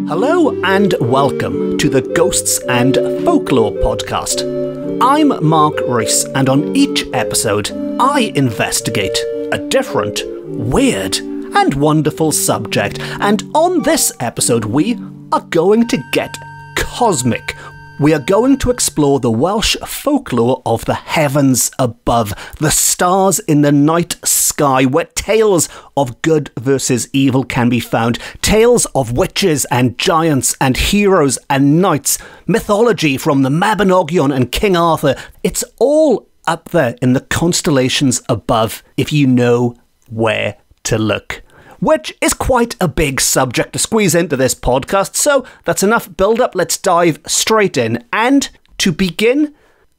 Hello and welcome to the Ghosts and Folklore podcast. I'm Mark Rees, and on each episode, I investigate a different, weird, and wonderful subject. And on this episode, we are going to get cosmic. We are going to explore the Welsh folklore of the heavens above, the stars in the night sky, where tales of good versus evil can be found, tales of witches and giants and heroes and knights, mythology from the Mabinogion and King Arthur. It's all up there in the constellations above, if you know where to look. Which is quite a big subject to squeeze into this podcast, so that's enough build-up. Let's dive straight in. And to begin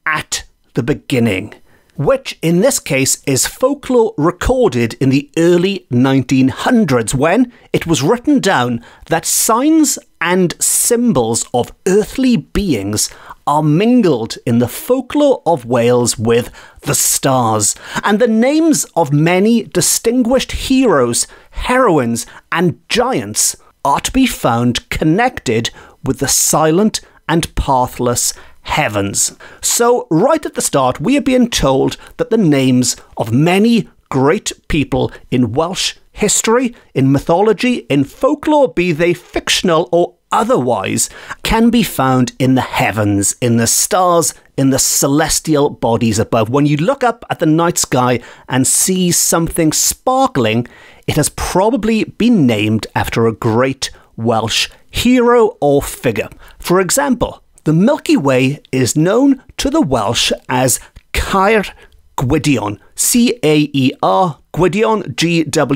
at the beginning, which in this case is folklore recorded in the early 1900s, when it was written down that signs and symbols of earthly beings are mingled in the folklore of Wales with the stars, and the names of many distinguished heroes, heroines, and giants are to be found connected with the silent and pathless heavens. So right at the start, we are being told that the names of many great people in Welsh history, in mythology, in folklore, be they fictional or otherwise, can be found in the heavens, in the stars, in the celestial bodies above. When you look up at the night sky and see something sparkling, it has probably been named after a great Welsh hero or figure. For example, the Milky Way is known to the Welsh as Caer Gwydion, C-A-E-R, Gwydion, G-W-Y-D-I-O-N,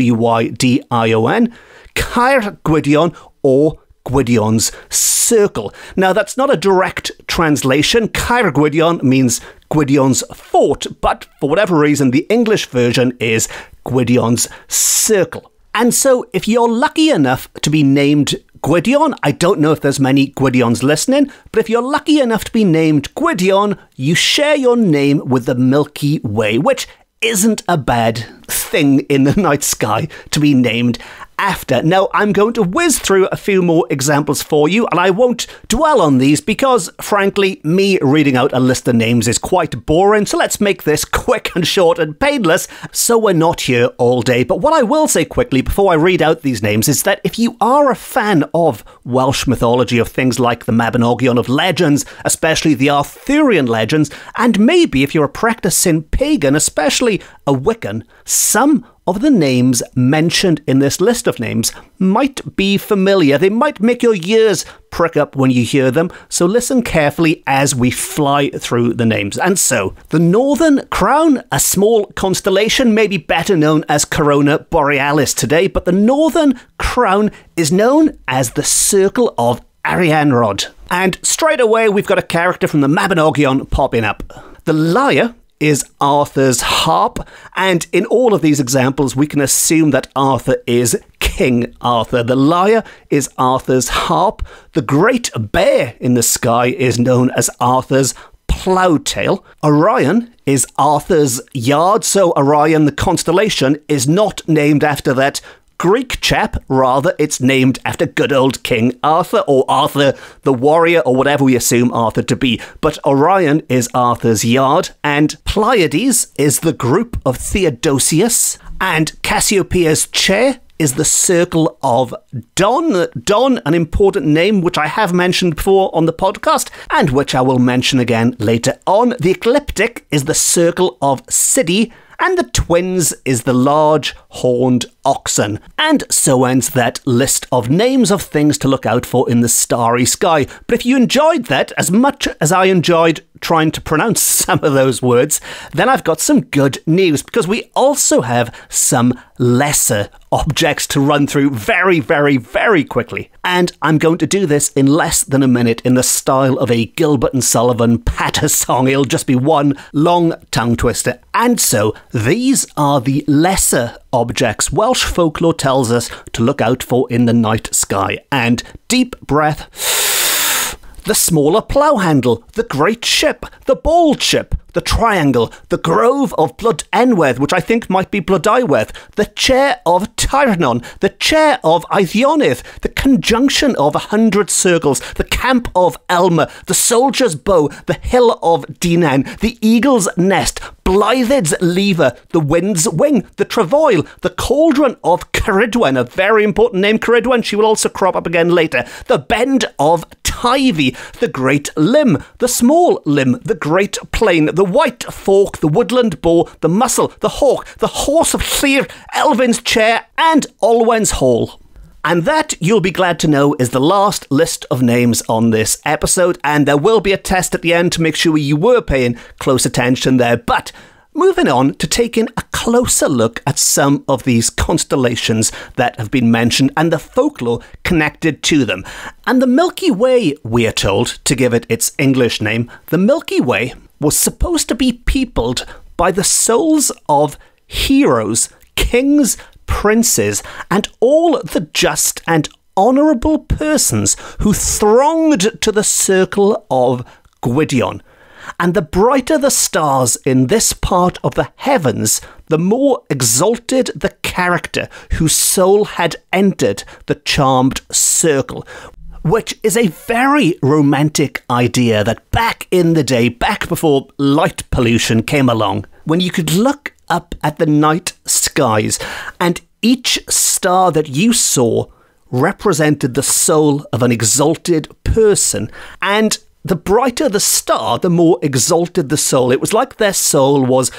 Caer Gwydion, or Gwydion's circle. Now, that's not a direct translation. Caer Gwydion means Gwydion's fort, but for whatever reason, the English version is Gwydion's circle. And so, if you're lucky enough to be named Gwydion, I don't know if there's many Gwydions listening, but if you're lucky enough to be named Gwydion, you share your name with the Milky Way, which isn't a bad thing in the night sky to be named after. Now, I'm going to whiz through a few more examples for you, and I won't dwell on these because, frankly, me reading out a list of names is quite boring, so let's make this quick and short and painless so we're not here all day. But what I will say quickly before I read out these names is that if you are a fan of Welsh mythology, of things like the Mabinogion, of legends, especially the Arthurian legends, and maybe if you're a practicing pagan, especially a Wiccan, some of the names mentioned in this list of names might be familiar. They might make your ears prick up when you hear them, so listen carefully as we fly through the names. And so, the Northern Crown, a small constellation, maybe better known as Corona Borealis today, but the Northern Crown is known as the Circle of Arianrhod. And straight away, we've got a character from the Mabinogion popping up. The Lyre is Arthur's harp, and in all of these examples we can assume that Arthur is King Arthur. The lyre is Arthur's harp. The great bear in the sky is known as Arthur's ploughtail. Orion is Arthur's yard, so Orion, the constellation, is not named after that Greek chap, rather it's named after good old King Arthur, or Arthur the warrior, or whatever we assume Arthur to be. But Orion is Arthur's yard, and Pleiades is the group of Theodosius, and Cassiopeia's chair is the circle of Don. Don, an important name which I have mentioned before on the podcast, and which I will mention again later on. The ecliptic is the circle of Siddi, and the twins is the large horned oxen. And so ends that list of names of things to look out for in the starry sky. But if you enjoyed that as much as I enjoyed trying to pronounce some of those words, then I've got some good news, because we also have some lesser objects to run through very, very, very quickly. And I'm going to do this in less than a minute in the style of a Gilbert and Sullivan patter song. It'll just be one long tongue twister. And so these are the lesser objects Welsh folklore tells us to look out for in the night sky. And deep breath. The smaller plough handle, the great ship, the bald ship, the triangle, the grove of Blood Enwedd, which I think might be Blodaiwedd, the chair of Tyrnon, the chair of Eiddionydd, the conjunction of 100 circles, the camp of Elmer, the soldier's bow, the hill of Dinan, the eagle's nest, Blythed's lever, the wind's wing, the Trefoil, the cauldron of Ceridwen, a very important name, Ceridwen, she will also crop up again later, the bend of Ivy, the great limb, the small limb, the great plain, the white fork, the woodland boar, the mussel, the hawk, the horse of Llyr, Elvin's chair, and Olwen's hall. And that, you'll be glad to know, is the last list of names on this episode, and there will be a test at the end to make sure you were paying close attention there. But moving on to taking a closer look at some of these constellations that have been mentioned and the folklore connected to them. And the Milky Way, we are told, to give it its English name, the Milky Way was supposed to be peopled by the souls of heroes, kings, princes, and all the just and honourable persons who thronged to the circle of Gwydion. And the brighter the stars in this part of the heavens, the more exalted the character whose soul had entered the charmed circle. Which is a very romantic idea that back in the day, back before light pollution came along, when you could look up at the night skies and each star that you saw represented the soul of an exalted person, and the brighter the star, the more exalted the soul. It was like their soul was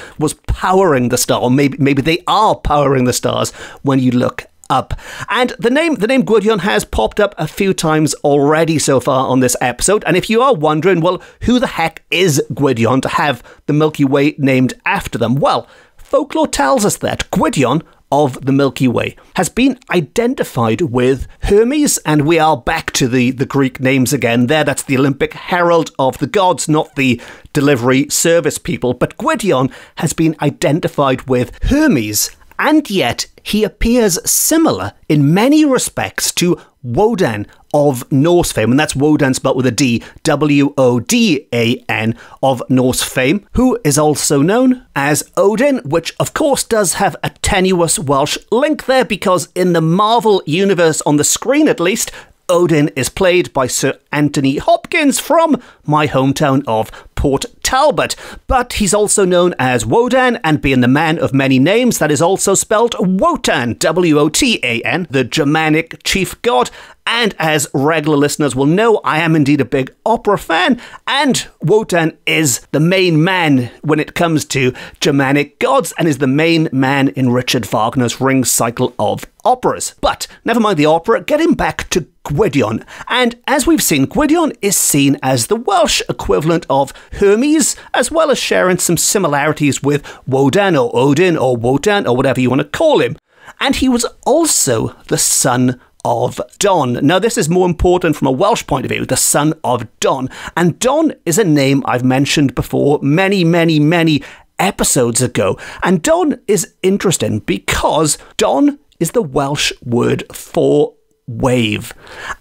powering the star, or maybe they are powering the stars when you look up. And the name Gwydion has popped up a few times already so far on this episode. And if you are wondering, well, who the heck is Gwydion to have the Milky Way named after them? Well, folklore tells us that Gwydion of the Milky Way has been identified with Hermes, and we are back to the Greek names again there. That's the Olympic herald of the gods, not the delivery service people. But Gwydion has been identified with Hermes, and yet he appears similar in many respects to Wodan of Norse fame, and that's Wodan spelt with a D, Wodan of Norse fame, who is also known as Odin, which of course does have a tenuous Welsh link there, because in the Marvel universe, on the screen at least, Odin is played by Sir Anthony Hopkins from my hometown of Port Talbot. But he's also known as Wodan, and being the man of many names, that is also spelled Wotan, Wotan, the Germanic chief god. And as regular listeners will know, I am indeed a big opera fan, and Wotan is the main man when it comes to Germanic gods, and is the main man in Richard Wagner's Ring cycle of operas. But never mind the opera, getting back to Gwydion. And as we've seen, Gwydion is seen as the Welsh equivalent of Hermes, as well as sharing some similarities with Wodan or Odin or Wotan or whatever you want to call him. And he was also the son of Don. Now, this is more important from a Welsh point of view, the son of Don. And Don is a name I've mentioned before many episodes ago. And Don is interesting because Don is the Welsh word for wave.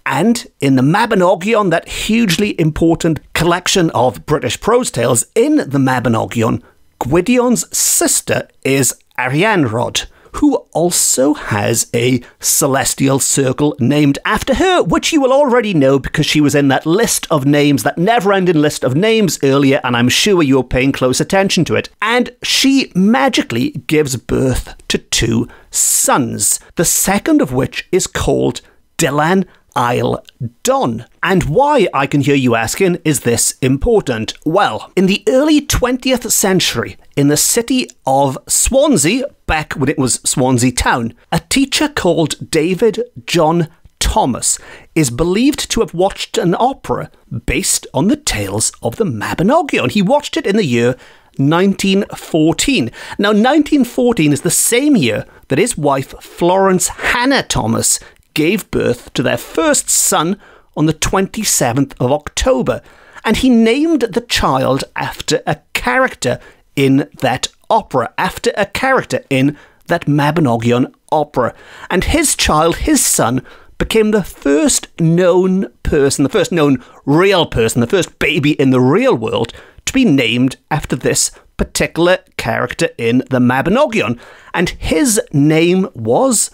And in the Mabinogion, that hugely important collection of British prose tales, in the Mabinogion, Gwydion's sister is Arianrhod, who also has a celestial circle named after her, which you will already know because she was in that list of names, that never-ending list of names earlier, and I'm sure you're paying close attention to it. And she magically gives birth to 2 sons, the second of which is called Dylan Isle Don. And why, I can hear you asking, is this important? Well, in the early 20th century, in the city of Swansea, back when it was Swansea Town, a teacher called David John Thomas is believed to have watched an opera based on the tales of the Mabinogion. He watched it in the year 1914. Now, 1914 is the same year that his wife, Florence Hannah Thomas, gave birth to their first son on the 27th of October, and he named the child after a character in that opera, after a character in that Mabinogion opera. And his child, his son, became the first known person, the first known real person, the first baby in the real world to be named after this particular character in the Mabinogion, and his name was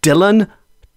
Dylan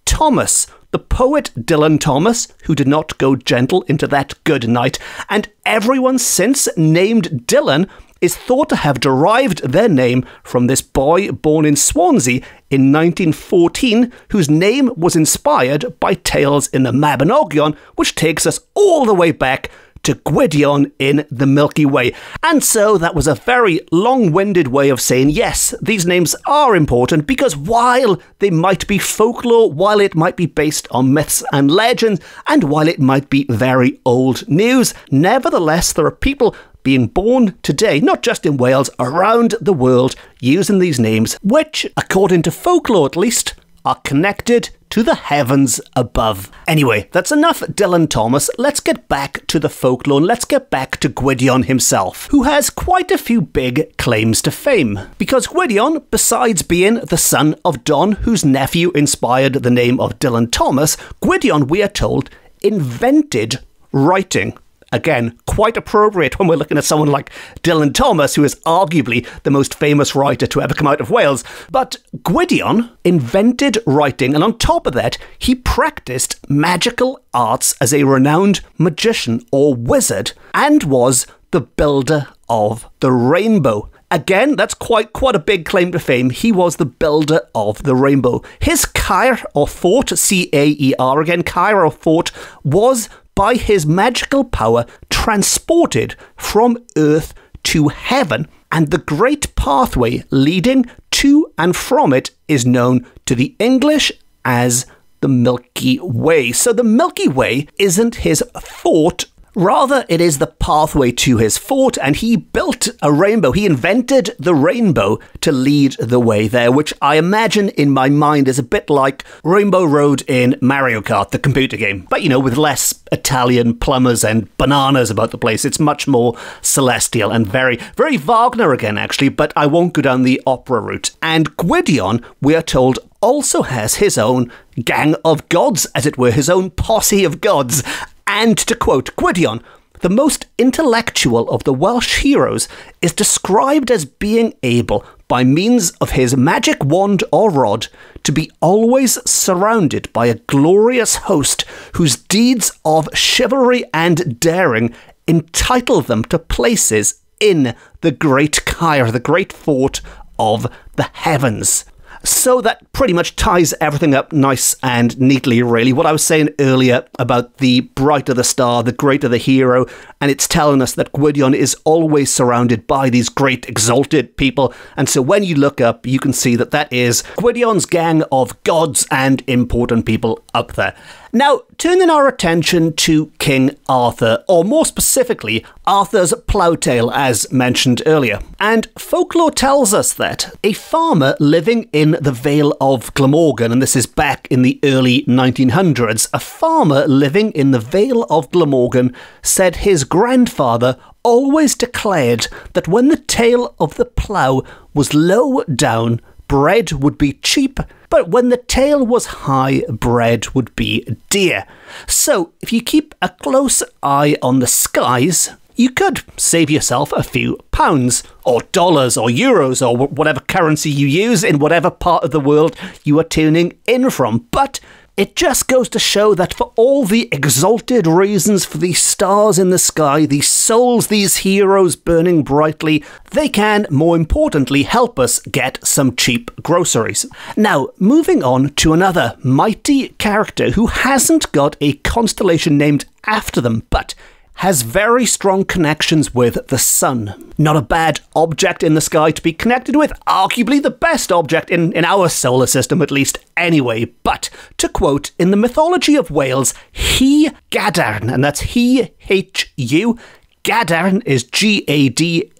Thomas. The poet Dylan Thomas, who did not go gentle into that good night, and everyone since named Dylan is thought to have derived their name from this boy born in Swansea in 1914, whose name was inspired by tales in the Mabinogion, which takes us all the way back to Gwydion in the Milky Way. And so that was a very long-winded way of saying, yes, these names are important, because while they might be folklore, while it might be based on myths and legends, and while it might be very old news, nevertheless, there are people being born today, not just in Wales, around the world, using these names, which, according to folklore at least, are connected to the heavens above. Anyway, that's enough Dylan Thomas. Let's get back to the folklore, and let's get back to Gwydion himself, who has quite a few big claims to fame. Because Gwydion, besides being the son of Don, whose nephew inspired the name of Dylan Thomas, Gwydion, we are told, invented writing. Again, quite appropriate when we're looking at someone like Dylan Thomas, who is arguably the most famous writer to ever come out of Wales. But Gwydion invented writing, and on top of that, he practiced magical arts as a renowned magician or wizard, and was the builder of the rainbow. Again, that's quite a big claim to fame. He was the builder of the rainbow. His caer or fort, C-A-E-R again, caer or fort, was by his magical power transported from earth to heaven, and the great pathway leading to and from it is known to the English as the Milky Way. So the Milky Way isn't his fort, rather it is the pathway to his fort, and he built a rainbow. He invented the rainbow to lead the way there, which I imagine in my mind is a bit like Rainbow Road in Mario Kart, the computer game, but with less Italian plumbers and bananas about the place. It's much more celestial and very, very Wagner again, actually, but I won't go down the opera route. And Gwydion, we are told, also has his own gang of gods, as it were, his own posse of gods. And to quote Gwydion, the most intellectual of the Welsh heroes is described as being able, by means of his magic wand or rod, to be always surrounded by a glorious host whose deeds of chivalry and daring entitle them to places in the great caer, the great fort of the heavens. So that pretty much ties everything up nice and neatly, really. What I was saying earlier about the brighter the star, the greater the hero, and it's telling us that Gwydion is always surrounded by these great exalted people, and so when you look up, you can see that that is Gwydion's gang of gods and important people up there. Now, turning our attention to King Arthur, or more specifically, Arthur's plough tale, as mentioned earlier. And folklore tells us that a farmer living in the Vale of Glamorgan, and this is back in the early 1900s, a farmer living in the Vale of Glamorgan said his grandfather always declared that when the tail of the plough was low down, bread would be cheap, but when the tail was high, bread would be dear. So, if you keep a close eye on the skies, you could save yourself a few pounds, or dollars, or euros, or whatever currency you use in whatever part of the world you are tuning in from. But it just goes to show that for all the exalted reasons for these stars in the sky, these souls, these heroes burning brightly, they can, more importantly, help us get some cheap groceries. Now, moving on to another mighty character who hasn't got a constellation named after them, but has very strong connections with the sun. Not a bad object in the sky to be connected with, arguably the best object in our solar system, at least anyway. But, to quote, in the mythology of Wales, he Gadarn, and that's he, H-U, Gadarn is G-A-D-A-R-N,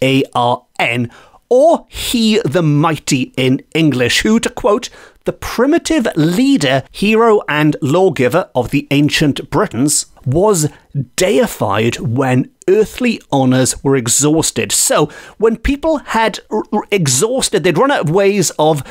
or he the mighty in English, who, to quote, the primitive leader, hero and lawgiver of the ancient Britons, was deified when earthly honours were exhausted. So when people had exhausted, they'd run out of ways of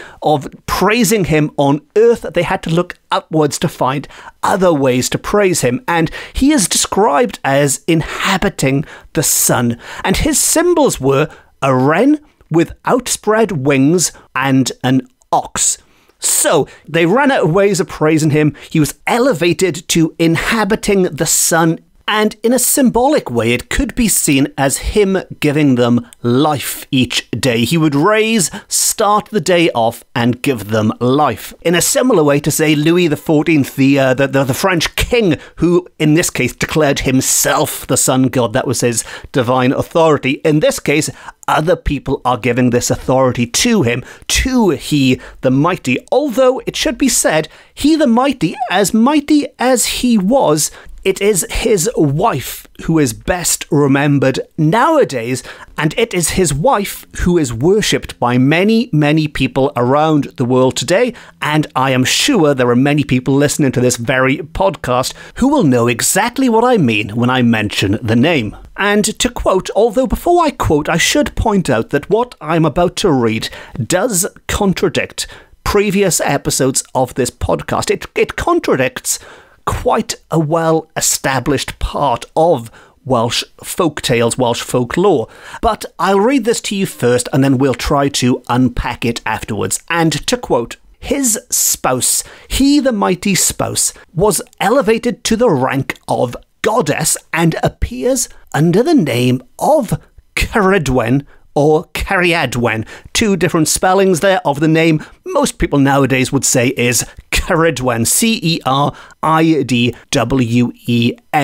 praising him on earth, they had to look upwards to find other ways to praise him. And he is described as inhabiting the sun. And his symbols were a wren with outspread wings and an ox. So they ran out of ways of praising him. He was elevated to inhabiting the sun, and in a symbolic way, it could be seen as him giving them life each day. He would raise, start the day off, and give them life. In a similar way to, say, Louis XIV, the French king, who in this case declared himself the sun god. That was his divine authority. In this case, other people are giving this authority to him, to he the mighty. Although it should be said, he the mighty as he was, it is his wife who is best remembered nowadays, and it is his wife who is worshipped by many, many people around the world today, and I am sure there are many people listening to this very podcast who will know exactly what I mean when I mention the name. And to quote, although before I quote, I should point out that what I'm about to read does contradict previous episodes of this podcast. It contradicts quite a well-established part of Welsh folktales, Welsh folklore. But I'll read this to you first, and then we'll try to unpack it afterwards. And to quote, his spouse, he the mighty spouse, was elevated to the rank of goddess and appears under the name of Ceridwen or Ceridwen. Two different spellings there of the name. Most people nowadays would say is Ceridwen, Ceridwen.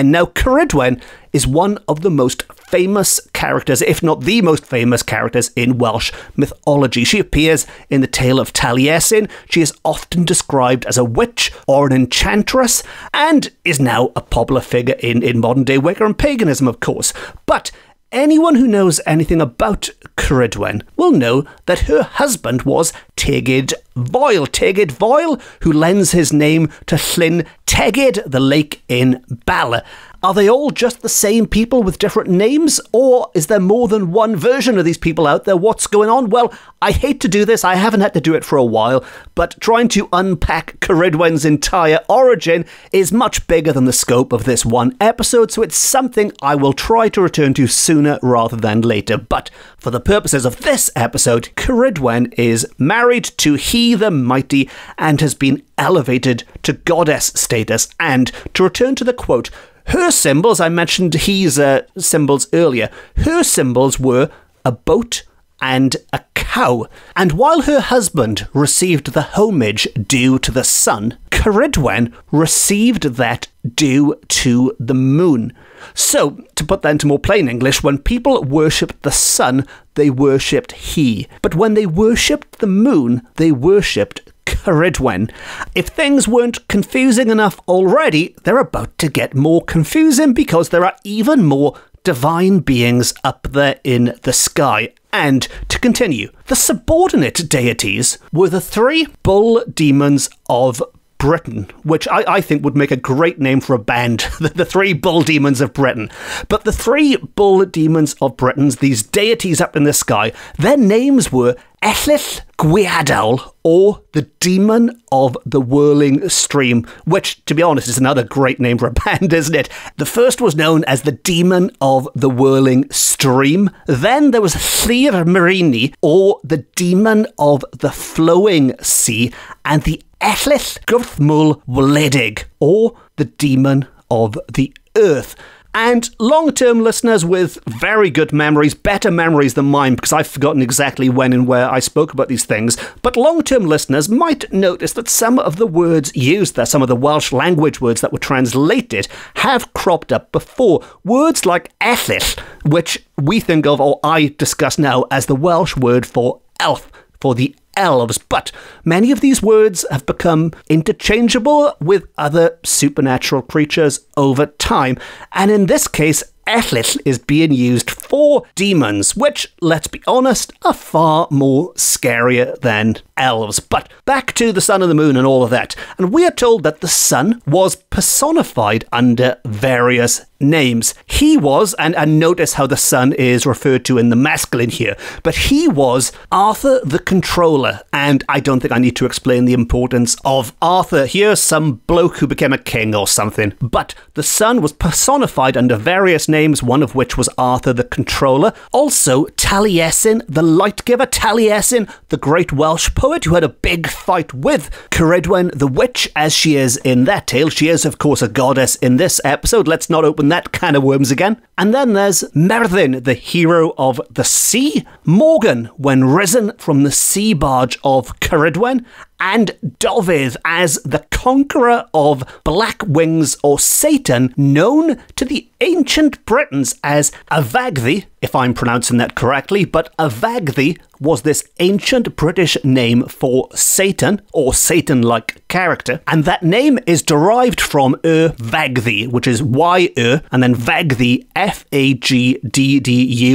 Now, Ceridwen is one of the most famous characters, if not the most famous characters in Welsh mythology. She appears in the tale of Taliesin. She is often described as a witch or an enchantress, and is now a popular figure in modern-day Wicca and paganism, of course. But anyone who knows anything about Ceridwen will know that her husband was Tegid Foel, who lends his name to Llyn Tegid, the lake in Bala. Are they all just the same people with different names, or is there more than one version of these people out there? What's going on? Well, I hate to do this, I haven't had to do it for a while, but trying to unpack Ceridwen's entire origin is much bigger than the scope of this one episode, so it's something I will try to return to sooner rather than later. But for the purposes of this episode, Ceridwen is married to he the mighty and has been elevated to goddess status. And to return to the quote, her symbols, I mentioned he's symbols earlier, her symbols were a boat and a cow. And while her husband received the homage due to the sun, Ceridwen received that due to the moon. So, to put that into more plain English, when people worshipped the sun, they worshipped he. But when they worshipped the moon, they worshipped Ceridwen. If things weren't confusing enough already, they're about to get more confusing because there are even more divine beings up there in the sky. And to continue, the subordinate deities were the three bull demons of Britain, which I think would make a great name for a band, the three bull demons of Britain. But the three bull demons of Britain, these deities up in the sky, their names were Ellill Gwiadawl, or the Demon of the Whirling Stream, which, to be honest, is another great name for a band, isn't it? The first was known as the Demon of the Whirling Stream. Then there was Llyr Marini, or the Demon of the Flowing Sea, and the Ellill Gwrthmwl Wledig, or the Demon of the Earth. And long-term listeners with very good memories, better memories than mine, because I've forgotten exactly when and where I spoke about these things, but long-term listeners might notice that some of the words used there, some of the Welsh language words that were translated, have cropped up before. Words like Ellill, which we think of, or I discuss now, as the Welsh word for elf, for the elves, but many of these words have become interchangeable with other supernatural creatures over time, and in this case, Ellill is being used for demons, which, let's be honest, are far more scarier than elves. But back to the sun and the moon and all of that. And we are told that the sun was personified under various names. He was, and notice how the sun is referred to in the masculine here, but he was Arthur the Controller. And I don't think I need to explain the importance of Arthur here, some bloke who became a king or something. But the sun was personified under various names, one of which was Arthur the Controller. Also, Taliesin, the light giver. Taliesin, the great Welsh poet who had a big fight with Ceridwen the Witch, as she is in that tale. She is, of course, a goddess in this episode. Let's not open that can of worms again. And then there's Merddin, the hero of the sea. Morgan, when risen from the sea barge of Ceridwen. And Dovydd as the conqueror of Black Wings or Satan, known to the ancient Britons as Avagddi, if I'm pronouncing that correctly, but Avagddi was this ancient British name for Satan, or Satan-like character, and that name is derived from Vagddi, which is Y-E, and then Vagddi, F-A-G-D-D-U,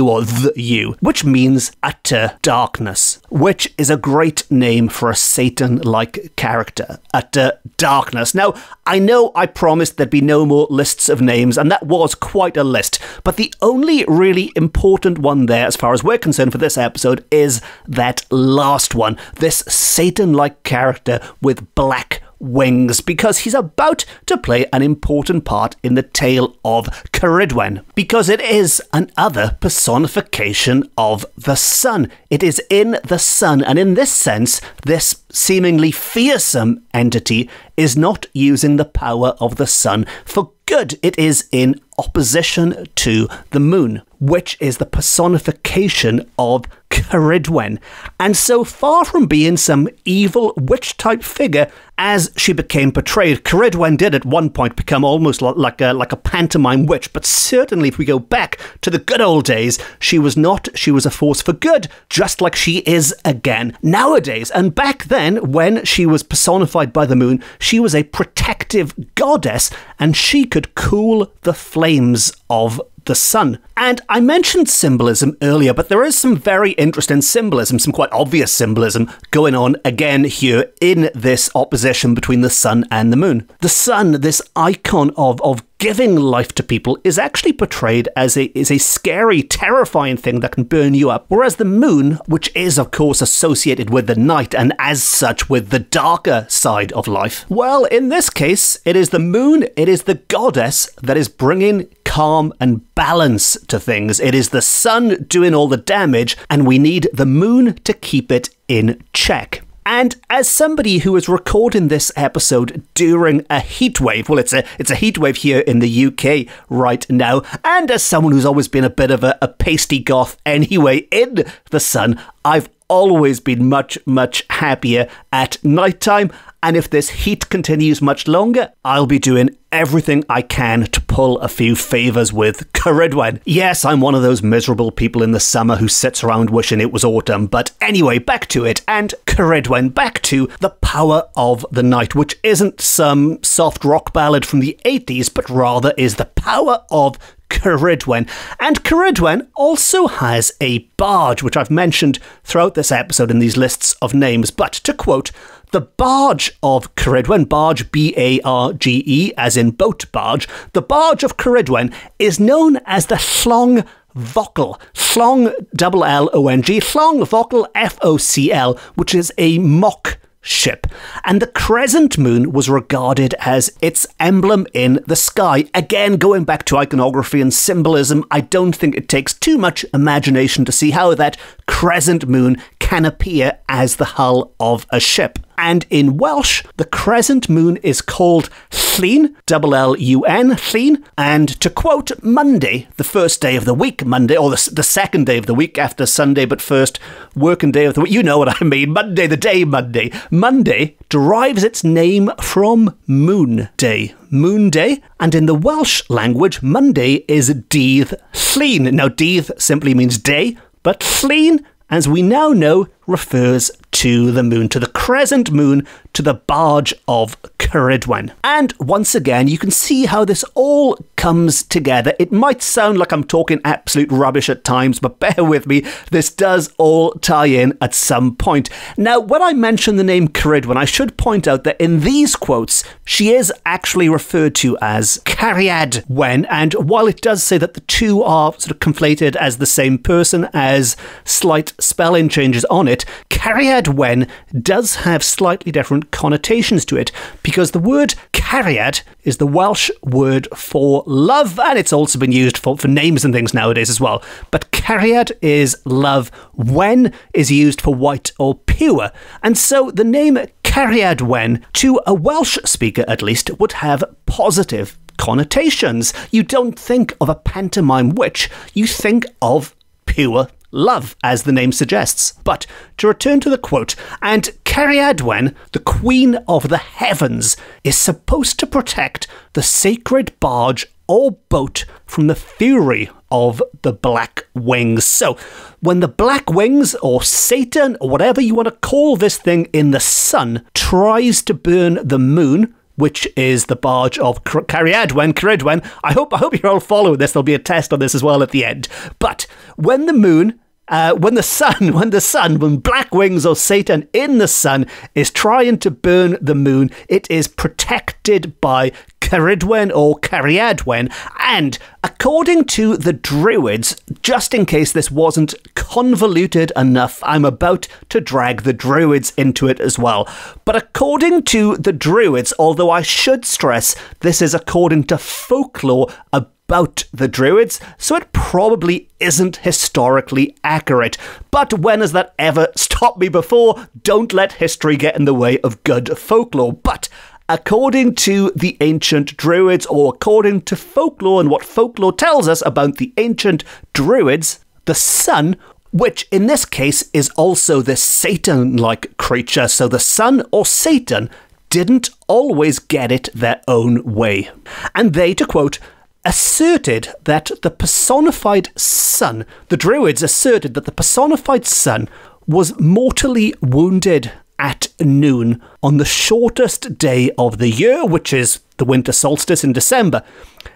or the-U, which means utter darkness, which is a great name for a Satan-like character, utter darkness. Now, I know I promised there'd be no more lists of names, and that was quite a list, but the only really important one there, as far as we're concerned for this episode, is that last one, this Satan-like character with black wings, because he's about to play an important part in the tale of Ceridwen, because it is another personification of the sun. It is in the sun, and in this sense, this seemingly fearsome entity is not using the power of the sun for good. It is in opposition to the moon, which is the personification of Ceridwen. And so far from being some evil witch-type figure, as she became portrayed, Ceridwen did at one point become almost like a pantomime witch, but certainly if we go back to the good old days, she was not. She was a force for good, just like she is again nowadays. And back then, when she was personified by the moon, she was a protective goddess, and she could cool the flames of the sun. And I mentioned symbolism earlier, but there is some very interesting symbolism, some quite obvious symbolism going on again here in this opposition between the sun and the moon. The sun, this icon of giving life to people, is actually portrayed as a scary, terrifying thing that can burn you up. Whereas the moon, which is of course associated with the night and as such with the darker side of life, well, in this case, it is the moon, it is the goddess that is bringing calm and balance to things. It is the sun doing all the damage, and we need the moon to keep it in check. And as somebody who is recording this episode during a heatwave, well, it's a heatwave here in the UK right now, and as someone who's always been a bit of a pasty goth anyway in the sun, I've always been much, much happier at nighttime. And if this heat continues much longer, I'll be doing everything I can to pull a few favours with Ceridwen. Yes, I'm one of those miserable people in the summer who sits around wishing it was autumn. But anyway, back to it. And Ceridwen, back to the power of the night, which isn't some soft rock ballad from the 80s, but rather is the power of Ceridwen. And Ceridwen also has a barge, which I've mentioned throughout this episode in these lists of names. But to quote, the barge of Ceridwen, barge B-A-R-G-E, as in boat barge, the barge of Ceridwen is known as the Llong Focal, Llong, L-L-O-N-G, Llong Focal, F-O-C-L, which is a mock ship, and the crescent moon was regarded as its emblem in the sky. Again, going back to iconography and symbolism, I don't think it takes too much imagination to see how that crescent moon can appear as the hull of a ship. And in Welsh, the crescent moon is called Llun, L-L-U-N, Llun. And to quote, Monday, the first day of the week, Monday, or the second day of the week after Sunday, but first working day of the week, you know what I mean, Monday, the day Monday. Monday derives its name from Moon Day. Moon Day, and in the Welsh language, Monday is Dydd Llun. Now, Dydd simply means day, but Llun, as we now know, refers to the moon, to the crescent moon, to the barge of Ceridwen. And once again, you can see how this all comes together. It might sound like I'm talking absolute rubbish at times, but bear with me, this does all tie in at some point. Now, when I mention the name Ceridwen, I should point out that in these quotes, she is actually referred to as Ceridwen, and while it does say that the two are sort of conflated as the same person, as slight spelling changes on it, Ceridwen does have slightly different connotations to it, because the word cariad is the Welsh word for love, and it's also been used for names and things nowadays as well. But cariad is love, wen is used for white or pure, and so the name Ceridwen, to a Welsh speaker at least, would have positive connotations. You don't think of a pantomime witch, you think of pure love, as the name suggests. But to return to the quote, and Ceridwen, the queen of the heavens, is supposed to protect the sacred barge or boat from the fury of the Black Wings. So, when the Black Wings, or Satan, or whatever you want to call this thing in the sun, tries to burn the moon, which is the barge of Ceridwen. I hope you're all following this. There'll be a test on this as well at the end. But when the moon, when Black Wings or Satan in the sun is trying to burn the moon, it is protected by Ceridwen or Ceridwen, and according to the druids, just in case this wasn't convoluted enough, I'm about to drag the druids into it as well. But according to the druids, although I should stress this is according to folklore about the druids, so it probably isn't historically accurate. But when has that ever stopped me before? Don't let history get in the way of good folklore. But according to the ancient druids, or according to folklore and what folklore tells us about the ancient druids, the sun, which in this case is also this Satan-like creature, so the sun or Satan didn't always get it their own way. And they, to quote, asserted that the personified sun, the druids asserted that the personified sun was mortally wounded at noon on the shortest day of the year, which is the winter solstice in December,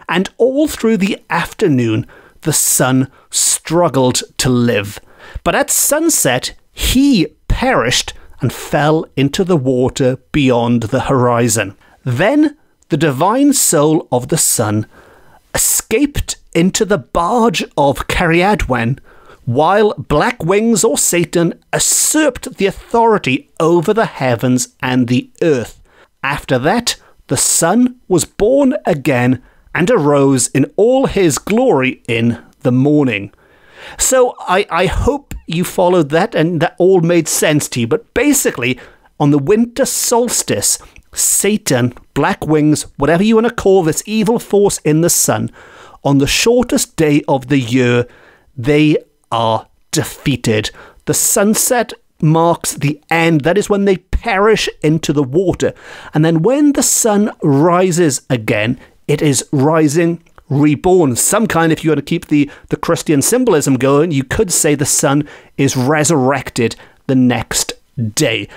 and all through the afternoon the sun struggled to live. But at sunset he perished and fell into the water beyond the horizon. Then the divine soul of the sun escaped into the barge of Ceridwen, while Black Wings or Satan usurped the authority over the heavens and the earth. After that, the sun was born again and arose in all his glory in the morning. So I hope you followed that and that all made sense to you. But basically, on the winter solstice, Satan, Black Wings, whatever you want to call this evil force in the sun, on the shortest day of the year, they are defeated. The sunset marks the end. That is when they perish into the water. And then when the sun rises again, it is rising reborn. Some kind, if you want to keep the Christian symbolism going, you could say the sun is resurrected the next day.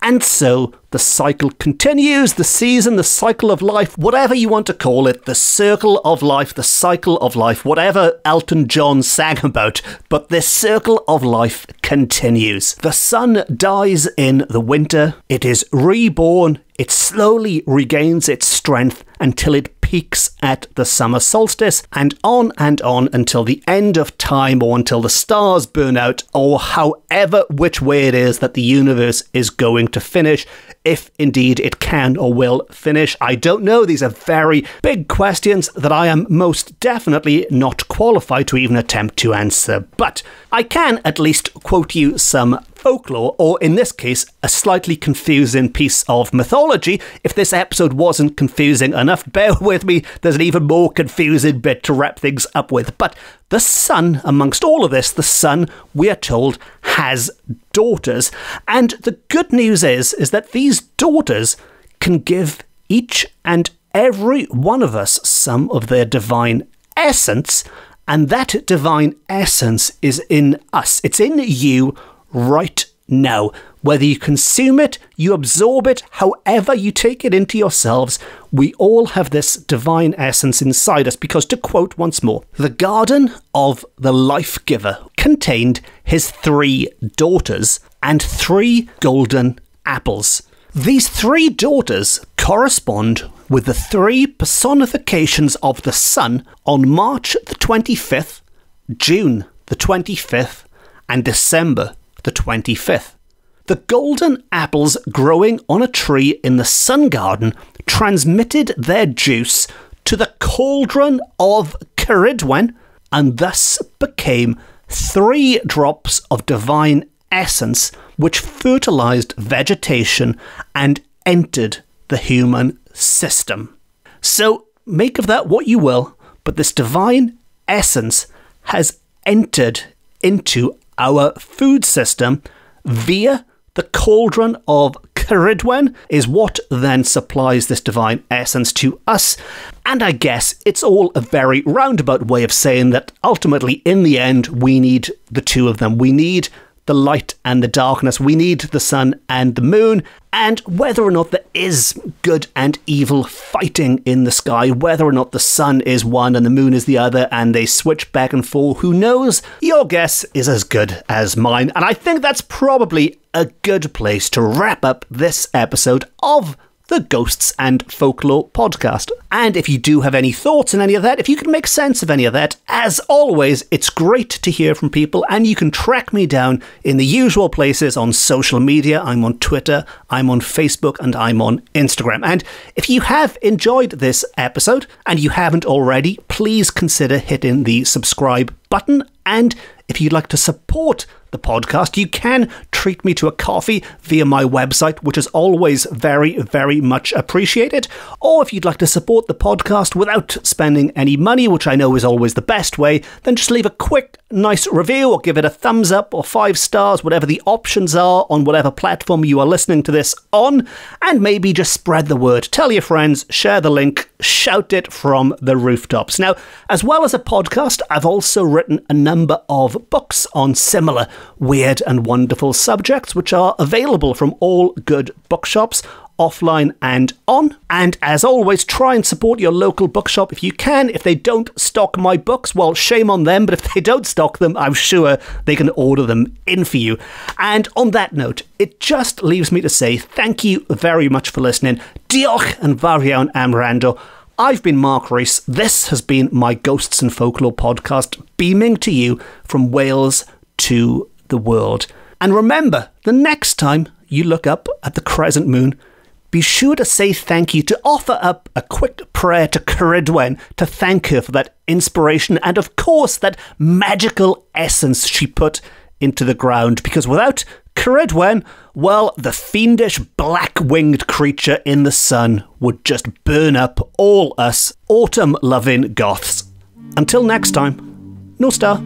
And so the cycle continues, the season, the cycle of life, whatever you want to call it, the circle of life, the cycle of life, whatever Elton John sang about, but this circle of life continues. The sun dies in the winter, it is reborn, it slowly regains its strength until it peaks at the summer solstice, and on until the end of time, or until the stars burn out, or however which way it is that the universe is going to finish, if indeed it can or will finish. I don't know. These are very big questions that I am most definitely not qualified to even attempt to answer. But I can at least quote you some folklore, or in this case, a slightly confusing piece of mythology. If this episode wasn't confusing enough, bear with me, there's an even more confusing bit to wrap things up with. But the sun, amongst all of this, the sun, we are told, has daughters. And the good news is that these daughters can give each and every one of us some of their divine essence, and that divine essence is in us. It's in you right No. Whether you consume it, you absorb it, however you take it into yourselves, we all have this divine essence inside us, because, to quote once more, the garden of the life giver contained his 3 daughters and 3 golden apples. These 3 daughters correspond with the 3 personifications of the sun on March the 25th, June the 25th, and December the 25th. The golden apples growing on a tree in the sun garden transmitted their juice to the cauldron of Ceridwen and thus became 3 drops of divine essence which fertilized vegetation and entered the human system. So make of that what you will, but this divine essence has entered into our food system via the cauldron of Ceridwen, is what then supplies this divine essence to us. And I guess it's all a very roundabout way of saying that ultimately, in the end, we need the 2 of them. We need the light and the darkness. We need the sun and the moon. And whether or not there is good and evil fighting in the sky, whether or not the sun is one and the moon is the other, and they switch back and forth, who knows? Your guess is as good as mine. And I think that's probably a good place to wrap up this episode of the Ghosts and Folklore podcast. And if you do have any thoughts on any of that, if you can make sense of any of that, as always, it's great to hear from people, and you can track me down in the usual places on social media. I'm on Twitter, I'm on Facebook, and I'm on Instagram. And if you have enjoyed this episode and you haven't already, please consider hitting the subscribe button. And if you'd like to support the podcast, you can treat me to a coffee via my website, which is always very, very much appreciated. Or if you'd like to support the podcast without spending any money, which I know is always the best way, then just leave a quick, nice review or give it a thumbs up or 5 stars, whatever the options are on whatever platform you are listening to this on. And maybe just spread the word. Tell your friends, share the link, shout it from the rooftops. Now, as well as a podcast, I've also written a number of books on similar weird and wonderful subjects, which are available from all good bookshops, offline and on. And as always, try and support your local bookshop if you can. If they don't stock my books, well, shame on them, but if they don't stock them, I'm sure they can order them in for you. And on that note, it just leaves me to say thank you very much for listening. Diolch yn fawr iawn am wrando. I've been Mark Rees. This has been my Ghosts and Folklore podcast, beaming to you from Wales to the world. And remember, the next time you look up at the crescent moon, be sure to say thank you, to offer up a quick prayer to Ceridwen, to thank her for that inspiration and, of course, that magical essence she put into the ground. Because without Ceridwen, well, the fiendish black-winged creature in the sun would just burn up all us autumn-loving goths. Until next time, no star.